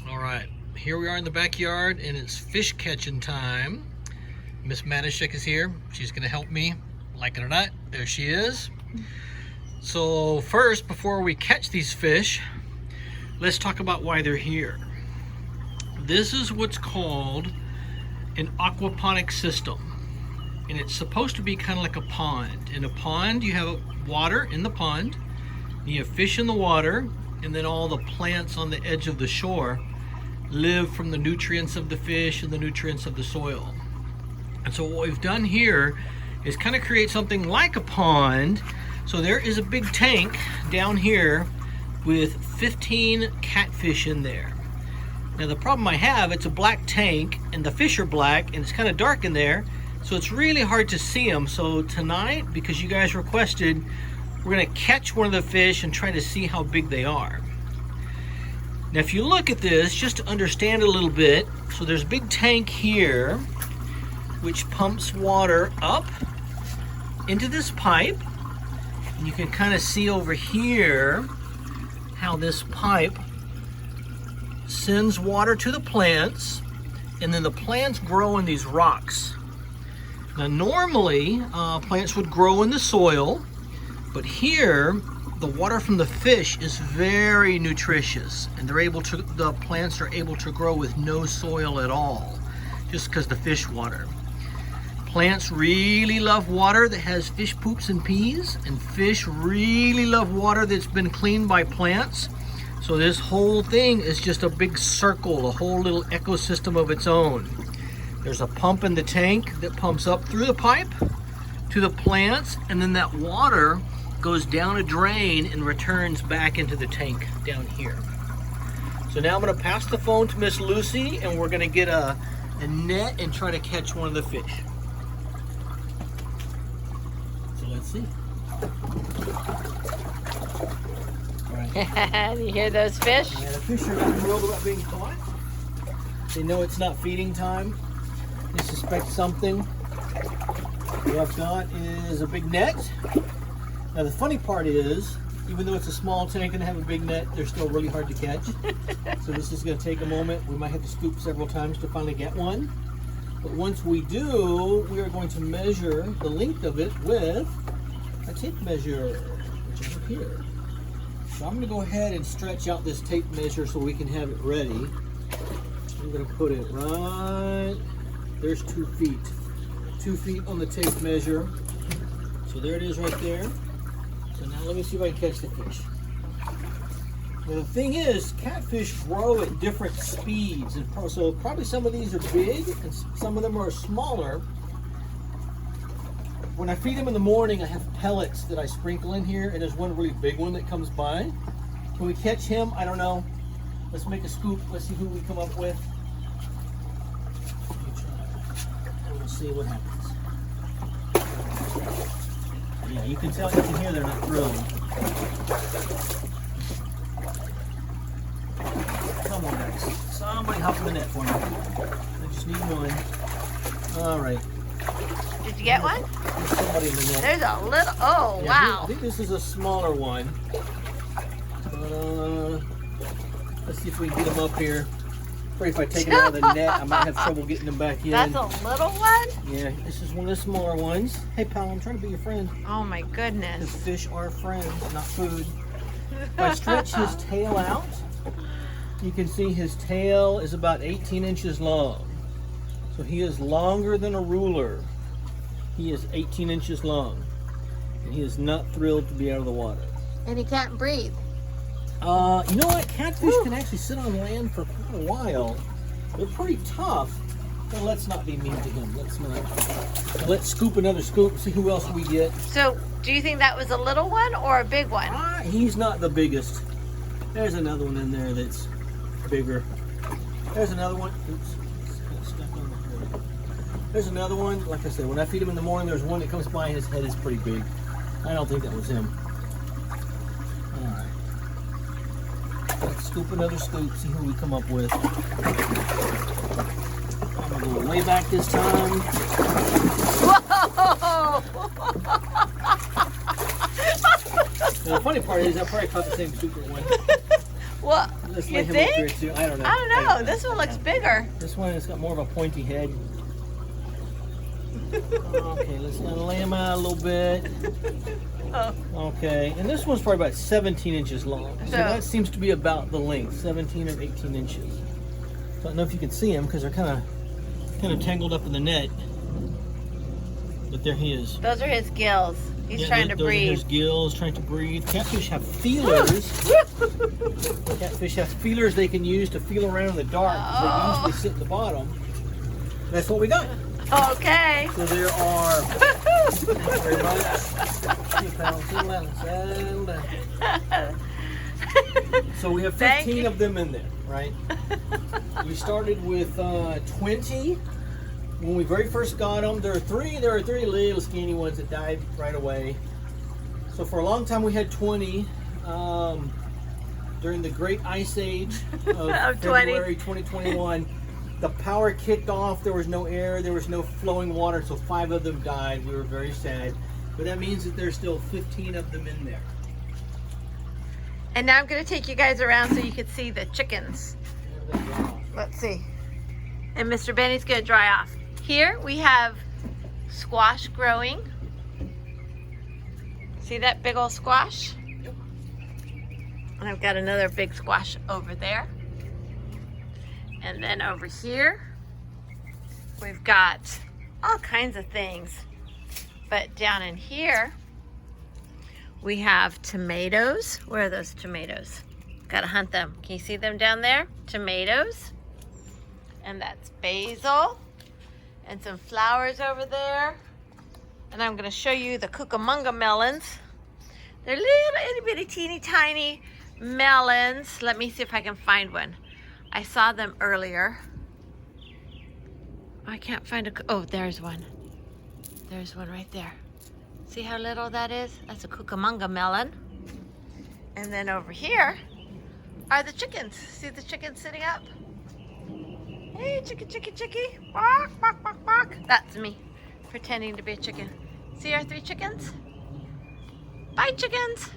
All right, here we are in the backyard and it's fish catching time. Miss Matishek is here. She's gonna help me, like it or not. There she is. So first, before we catch these fish, let's talk about why they're here. This is what's called an aquaponics system. And it's supposed to be kind of like a pond. In a pond, you have water in the pond, you have fish in the water, and then all the plants on the edge of the shore live from the nutrients of the fish and the nutrients of the soil. And so what we've done here is kind of create something like a pond. So there is a big tank down here with 15 catfish in there. Now the problem I have, it's a black tank and the fish are black and it's kind of dark in there, so it's really hard to see them. So tonight, because you guys requested, we're gonna catch one of the fish and try to see how big they are. Now if you look at this, just to understand a little bit, so there's a big tank here which pumps water up into this pipe. And you can kind of see over here how this pipe sends water to the plants, and then the plants grow in these rocks. Now normally plants would grow in the soil, but here the water from the fish is very nutritious, and the plants are able to grow with no soil at all, just because the fish water. Plants really love water that has fish poops and peas, and fish really love water that's been cleaned by plants. So this whole thing is just a big circle, a whole little ecosystem of its own. There's a pump in the tank that pumps up through the pipe to the plants, and then that water goes down a drain and returns back into the tank down here. So now I'm gonna pass the phone to Miss Lucy, and we're gonna get a net and try to catch one of the fish. So let's see. You hear those fish? Yeah, the fish are not thrilled about being caught. They know it's not feeding time. They suspect something. What I've got is a big net. Now the funny part is, even though it's a small tank and I have a big net, they're still really hard to catch. So this is going to take a moment. We might have to scoop several times to finally get one. But once we do, we are going to measure the length of it with a tape measure, which is up here. So I'm going to go ahead and stretch out this tape measure so we can have it ready. I'm going to put it right, there's 2 feet. 2 feet on the tape measure. So there it is right there. So now let me see if I can catch the fish. Now the thing is, catfish grow at different speeds. And so probably some of these are big and some of them are smaller. When I feed them in the morning, I have pellets that I sprinkle in here, and there's one really big one that comes by. Can we catch him? I don't know. Let's make a scoop. Let's see who we come up with. Let me try. We'll see what happens. Yeah, you can tell, you can hear they're not thrilled. Come on, guys. Somebody hop in the net for me. I just need one. All right. Did you get one? There's somebody in the net. There's a little, oh, Yeah, wow. I think this is a smaller one. Let's see if we can get them up here. Afraid if I take it out of the net, I might have trouble getting them back in. That's a little one? Yeah, this is one of the smaller ones. Hey, pal, I'm trying to be your friend. Oh my The goodness. fish are friends, not food. If I stretch his tail out, you can see his tail is about 18 inches long. So he is longer than a ruler. He is 18 inches long. And he is not thrilled to be out of the water. And he can't breathe. You know what? Catfish can actually sit on land for quite a while. They're pretty tough. But let's not be mean to him. Let's scoop another scoop, see who else we get. So, do you think that was a little one or a big one? He's not the biggest. There's another one in there that's bigger. There's another one. Oops. There's another one. Like I said, when I feed him in the morning, there's one that comes by and his head is pretty big. I don't think that was him. Alright. Let's scoop another scoop, see who we come up with. I'm going to go way back this time. Whoa! And the funny part is I probably caught the same super one. Well, Let's you lay him up here think? too. I don't know. I don't know. This one looks bigger. This one has got more of a pointy head. Okay, let's lay him out a little bit. Oh. Okay, and this one's probably about 17 inches long. So So- that seems to be about the length, 17 or 18 inches. So I don't know if you can see him because they're kind of tangled up in the net. But there he is. Those are his gills. He's trying to those are breathe. his gills, trying to breathe. Catfish have feelers. Catfish have feelers they can use to feel around in the dark. Oh. They usually sit at the bottom. That's what we got. Okay. So there are. Thank you very much. Settle down. So we have 15 of them in there, right? We started with 20 when we very first got them. There were three little skinny ones that died right away. So for a long time we had 20. During the Great Ice Age of February 2021, the power kicked off. There was no air, there was no flowing water, so 5 of them died. We were very sad. But that means that there's still 15 of them in there. And now I'm going to take you guys around so you can see the chickens. Let's see. And Mr. Benny's going to dry off. Here we have squash growing. See that big old squash? Yep. And I've got another big squash over there. And then over here, we've got all kinds of things. But down in here, we have tomatoes. Where are those tomatoes? Gotta hunt them. Can you see them down there? Tomatoes. And that's basil. And some flowers over there. And I'm gonna show you the cucamonga melons. They're little itty bitty teeny tiny melons. Let me see if I can find one. I saw them earlier. I can't find a, oh, there's one. There's one right there. See how little that is? That's a cucamonga melon. And then over here are the chickens. See the chickens sitting up? Hey, chicky, chicky, chicky. Bark, bark, bark, bark. That's me pretending to be a chicken. See our 3 chickens? Bye, chickens.